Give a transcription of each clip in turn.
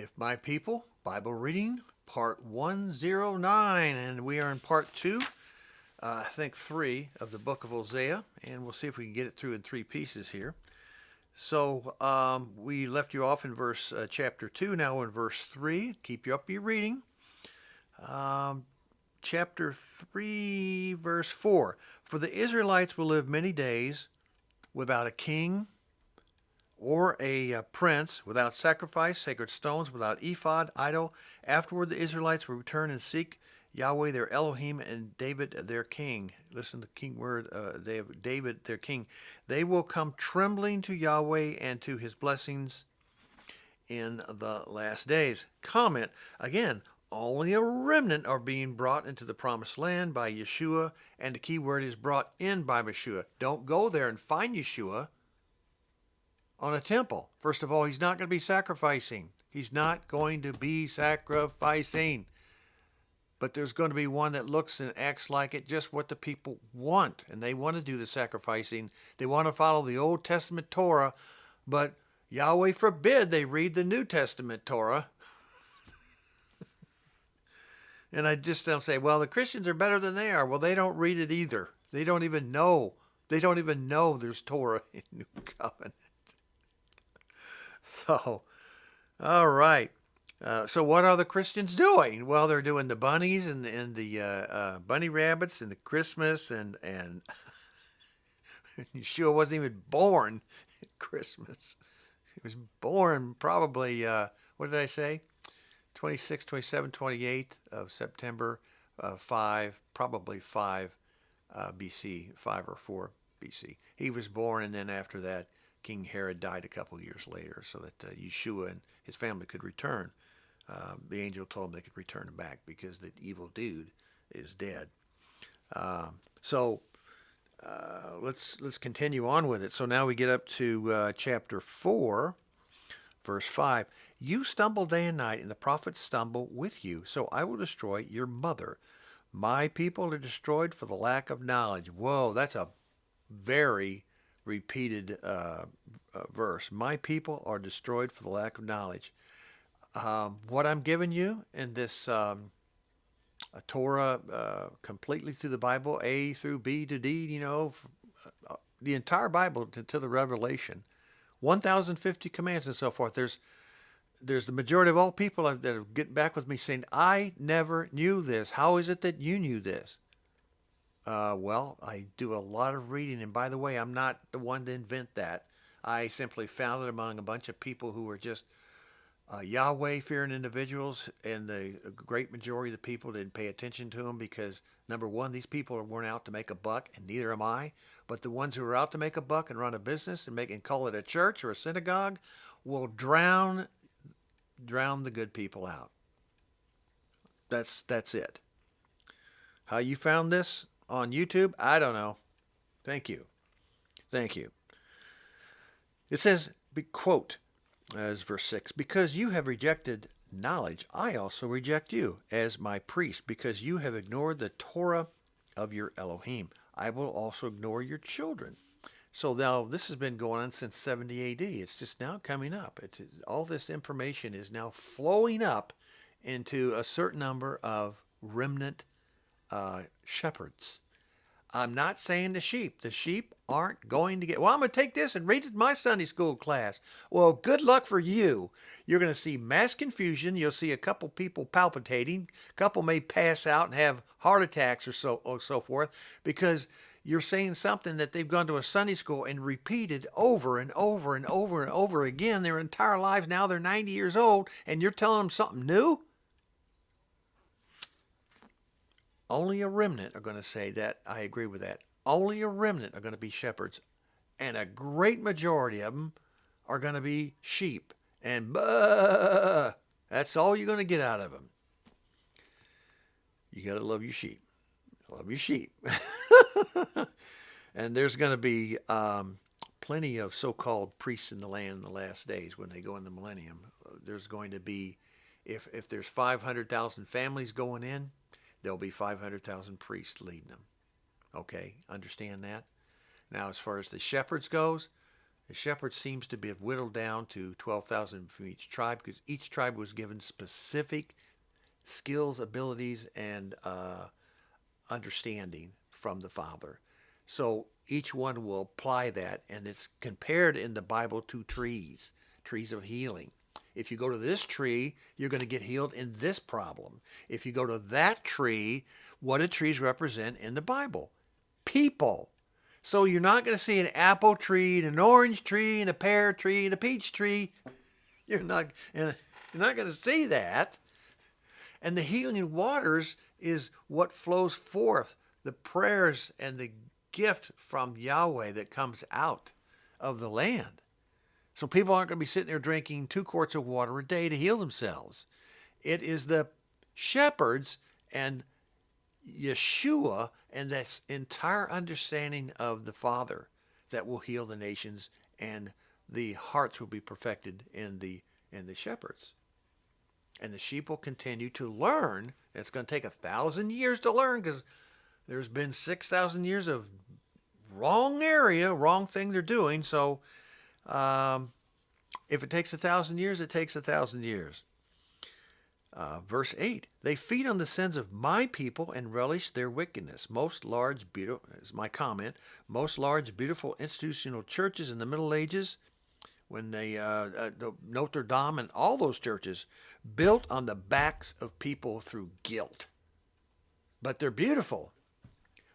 If my people, Bible reading, part 109, and we are in part 2, I think 3 of the book of Hosea, and we'll see if we can get it through in 3 pieces here. So we left you off in chapter 2, now in verse 3. Keep you up your reading. Chapter 3, verse 4. For the Israelites will live many days without a king or a prince, without sacrifice, sacred stones, without ephod, idol. Afterward, the Israelites will return and seek Yahweh their Elohim and David their king. Listen to the king word, David their king. They will come trembling to Yahweh and to his blessings in the last days. Comment, again, only a remnant are being brought into the promised land by Yeshua, and the key word is brought in by Yeshua. Don't go there and find Yeshua on a temple. First of all, he's not going to be sacrificing. He's not going to be sacrificing. But there's going to be one that looks and acts like it, just what the people want. And they want to do the sacrificing. They want to follow the Old Testament Torah, but Yahweh forbid they read the New Testament Torah. And I just don't say, well, the Christians are better than they are. Well, they don't read it either. They don't even know. They don't even know there's Torah in New Covenant. So, all right. So what are the Christians doing? Well, they're doing the bunnies and the bunny rabbits and the Christmas and Yeshua wasn't even born at Christmas. He was born probably, what did I say? 26, 27, 28 of September 5, probably 5 BC, 5 or 4 BC. He was born, and then after that, King Herod died a couple years later so that Yeshua and his family could return. The angel told him they could return him back because the evil dude is dead. So let's continue on with it. So now we get up to chapter 4, verse 5. You stumble day and night, and the prophets stumble with you. So I will destroy your mother. My people are destroyed for the lack of knowledge. Whoa, that's a very repeated verse. My people are destroyed for the lack of knowledge. What I'm giving you in this Torah, completely through the Bible, A through B to D, the entire Bible to the Revelation, 1,050 commands and so forth. There's the majority of all people that are getting back with me saying, I never knew this. How is it that you knew this? Well, I do a lot of reading, and by the way, I'm not the one to invent that. I simply found it among a bunch of people who were just Yahweh-fearing individuals, and the great majority of the people didn't pay attention to them because, number one, these people weren't out to make a buck, and neither am I. But the ones who are out to make a buck and run a business and call it a church or a synagogue will drown the good people out. That's it. How you found this on YouTube? I don't know. Thank you. It says, quote, as verse 6, because you have rejected knowledge, I also reject you as my priest, because you have ignored the Torah of your Elohim. I will also ignore your children. So now this has been going on since 70 AD. It's just now coming up. All this information is now flowing up into a certain number of remnant shepherds. I'm not saying the sheep. The sheep aren't going to get, well, I'm going to take this and read it in my Sunday school class. Well, good luck for you. You're going to see mass confusion. You'll see a couple people palpitating. A couple may pass out and have heart attacks or so forth because you're saying something that they've gone to a Sunday school and repeated over and over and over and over again their entire lives. Now they're 90 years old, and you're telling them something new? Only a remnant are going to say that. I agree with that. Only a remnant are going to be shepherds, and a great majority of them are going to be sheep. And that's all you're going to get out of them. You got to love your sheep. Love your sheep. And there's going to be plenty of so-called priests in the land in the last days when they go in the millennium. There's going to be, if there's 500,000 families going in, there'll be 500,000 priests leading them. Okay, understand that? Now, as far as the shepherds goes, The shepherd seems to be whittled down to 12,000 from each tribe because each tribe was given specific skills, abilities, and understanding from the Father. So each one will apply that, and it's compared in the Bible to trees, trees of healing. If you go to this tree, you're going to get healed in this problem. If you go to that tree, what do trees represent in the Bible? People. So you're not going to see an apple tree, and an orange tree, and a pear tree, and a peach tree. You're not going to see that. And the healing waters is what flows forth, the prayers and the gift from Yahweh that comes out of the land. So people aren't going to be sitting there drinking 2 quarts of water a day to heal themselves. It is the shepherds and Yeshua and this entire understanding of the Father that will heal the nations, and the hearts will be perfected in the shepherds. And the sheep will continue to learn. It's going to take 1,000 years to learn because there's been 6,000 years of wrong area, wrong thing they're doing. So if it takes 1,000 years, it takes 1,000 years. Verse 8, they feed on the sins of my people and relish their wickedness. Most large, beautiful, is my comment, most large, beautiful institutional churches in the Middle Ages, when they, the Notre Dame and all those churches, built on the backs of people through guilt. But they're beautiful.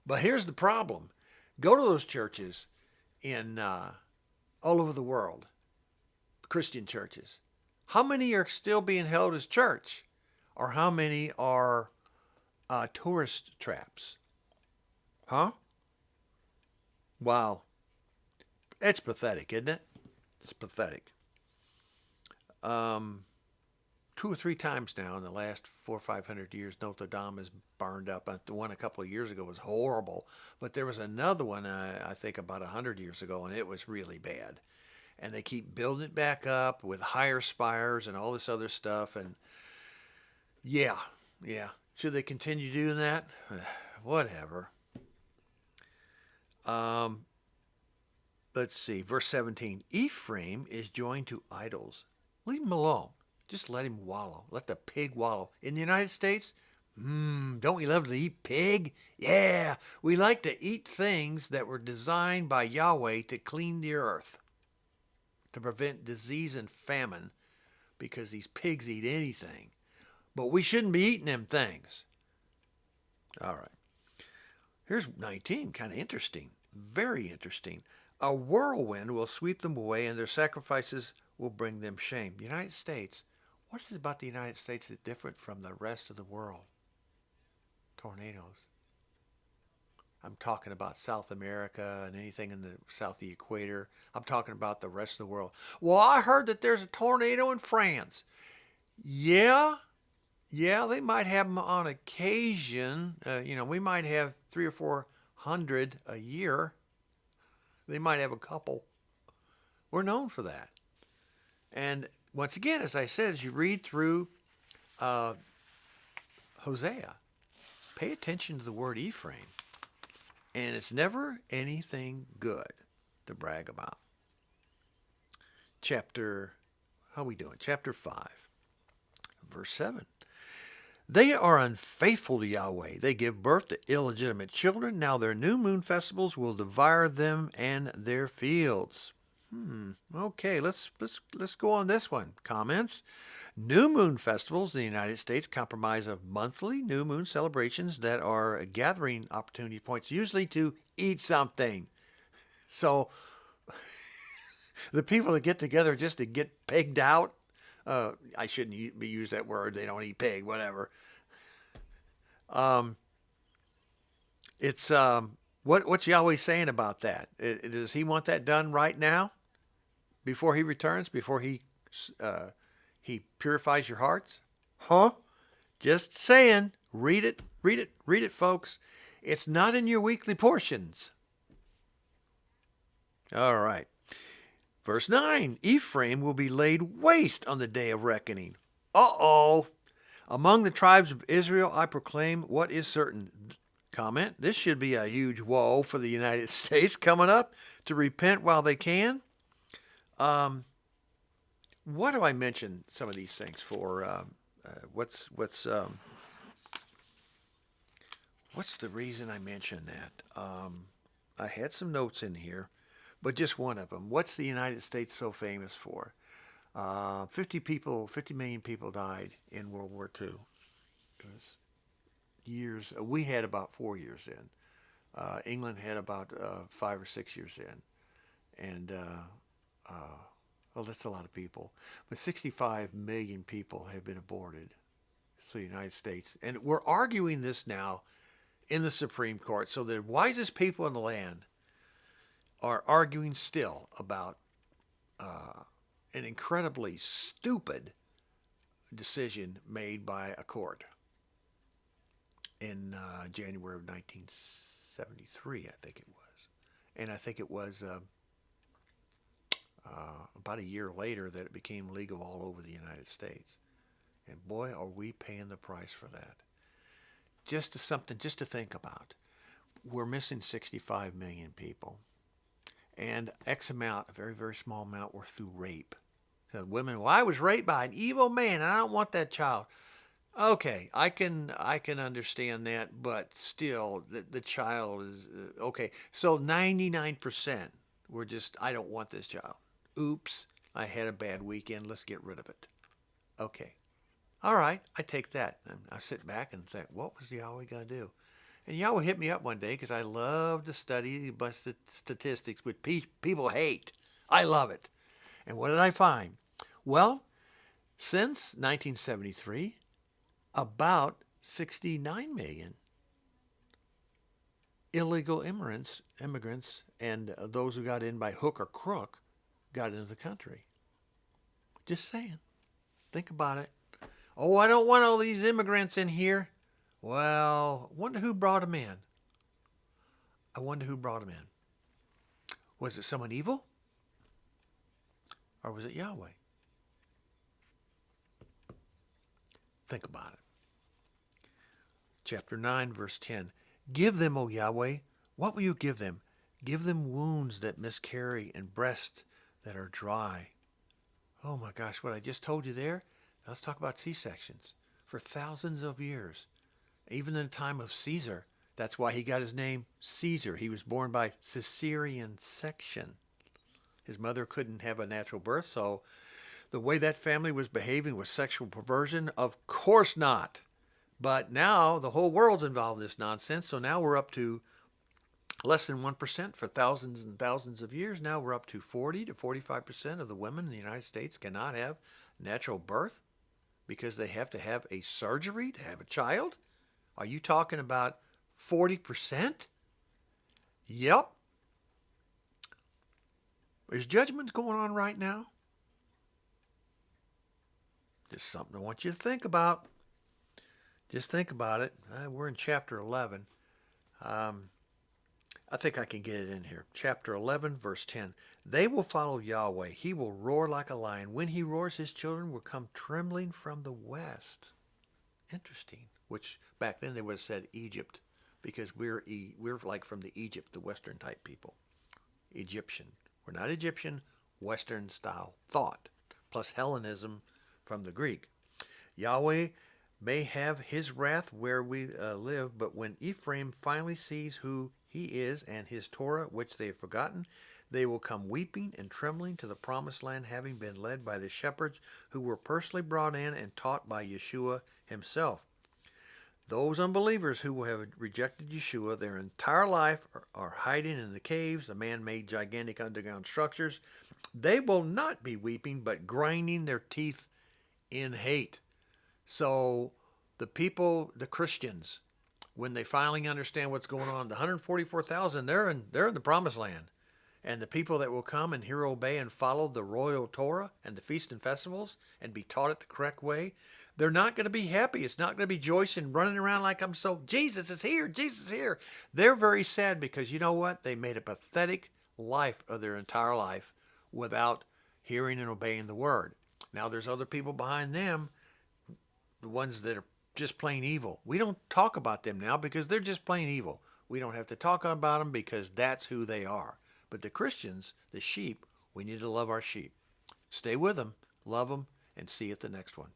But here's the problem. Go to those churches in all over the world, Christian churches. How many are still being held as church? Or how many are tourist traps? Huh? Wow. It's pathetic, isn't it? It's pathetic. 2 or 3 times now in the last 400 or 500 years, Notre Dame is burned up. The one a couple of years ago was horrible. But there was another one, I think about 100 years ago, and it was really bad. And they keep building it back up with higher spires and all this other stuff. And yeah. Should they continue doing that? Whatever. Let's see. Verse 17. Ephraim is joined to idols. Leave him alone. Just let him wallow. Let the pig wallow. In the United States, don't we love to eat pig? Yeah. We like to eat things that were designed by Yahweh to clean the earth, to prevent disease and famine, because these pigs eat anything. But we shouldn't be eating them things. All right. Here's 19, kind of interesting. Very interesting. A whirlwind will sweep them away, and their sacrifices will bring them shame. The United States, what is it about the United States that's different from the rest of the world? Tornadoes. I'm talking about South America and anything in the south of the equator. I'm talking about the rest of the world. Well, I heard that there's a tornado in France. Yeah, they might have them on occasion. We might have 300 or 400 a year. They might have a couple. We're known for that. And once again, as I said, as you read through Hosea, pay attention to the word Ephraim. And it's never anything good to brag about. How are we doing? Chapter 5, verse 7. They are unfaithful to Yahweh. They give birth to illegitimate children. Now their new moon festivals will devour them and their fields. Okay, let's go on this one. Comments. New moon festivals in the United States comprise of monthly new moon celebrations that are gathering opportunity points, usually to eat something. So the people that get together just to get pigged out, I shouldn't use that word. They don't eat pig, whatever. What's Yahweh saying about that? Does he want that done right now, before he returns, before he purifies your hearts? Huh? Just saying. Read it, folks. It's not in your weekly portions. All right. Verse 9, Ephraim will be laid waste on the day of reckoning. Uh-oh. Among the tribes of Israel, I proclaim what is certain. Comment, this should be a huge woe for the United States coming up to repent while they can. Um, what do I mention some of these things for? What's what's um, what's the reason I mention that? I had some notes in here, but just one of them. What's the United States so famous for? 50 million people died in World War II. It was years. We had about 4 years in. England had about 5 or 6 years in, and well, that's a lot of people. But 65 million people have been aborted. So the United States, and we're arguing this now in the Supreme Court. So the wisest people in the land are arguing still about an incredibly stupid decision made by a court in January of 1973, I think it was. And I think it was about a year later that it became legal all over the United States. And boy, are we paying the price for that. Just to think about. We're missing 65 million people. And X amount, a very, very small amount, were through rape. So women, well, I was raped by an evil man, and I don't want that child. Okay, I can understand that, but still, the child is okay. So 99% were just, I don't want this child. Oops, I had a bad weekend. Let's get rid of it. Okay, all right, I take that. And I sit back and think, what was Yahweh gonna do? And Yahweh hit me up one day because I love to study statistics which people hate. I love it. And what did I find? Well, since 1973, about 69 million illegal immigrants, and those who got in by hook or crook got into the country. Just saying. Think about it. Oh, I don't want all these immigrants in here. Well, wonder who brought them in. I wonder who brought them in. Was it someone evil? Or was it Yahweh? Think about it. Chapter 9, verse 10. Give them, O Yahweh, what will you give them? Give them wounds that miscarry and breasts that are dry. Oh my gosh, what I just told you there. Now let's talk about C-sections. For thousands of years, even in the time of Caesar, that's why he got his name Caesar. He was born by cesarean section. His mother couldn't have a natural birth, so the way that family was behaving was sexual perversion? Of course not. But now the whole world's involved in this nonsense, so now we're up to less than 1% for thousands and thousands of years. Now we're up to 40 to 45% of the women in the United States cannot have natural birth because they have to have a surgery to have a child. Are you talking about 40%? Yep. Is judgment going on right now? Just something I want you to think about. Just think about it. We're in chapter 11. I think I can get it in here. Chapter 11, verse 10. They will follow Yahweh. He will roar like a lion. When he roars, his children will come trembling from the west. Interesting. Which back then they would have said Egypt, because we're like from the Egypt, the Western type people. Egyptian. We're not Egyptian, Western style thought, plus Hellenism from the Greek. Yahweh may have his wrath where we live, but when Ephraim finally sees who he is and his Torah, which they have forgotten, they will come weeping and trembling to the promised land, having been led by the shepherds who were personally brought in and taught by Yeshua himself. Those unbelievers who have rejected Yeshua their entire life are hiding in the caves, the man-made gigantic underground structures. They will not be weeping, but grinding their teeth in hate. So the people, the Christians, when they finally understand what's going on, the 144,000, they're in the promised land. And the people that will come and hear, obey, and follow the royal Torah and the feasts and festivals and be taught it the correct way, they're not going to be happy. It's not going to be joyous running around like Jesus is here, Jesus is here. They're very sad because you know what? They made a pathetic life of their entire life without hearing and obeying the word. Now there's other people behind them, the ones that are just plain evil. We don't talk about them now because they're just plain evil. We don't have to talk about them because that's who they are. But the Christians, the sheep, We need to love our sheep. Stay with them, love them, and see you at the next one.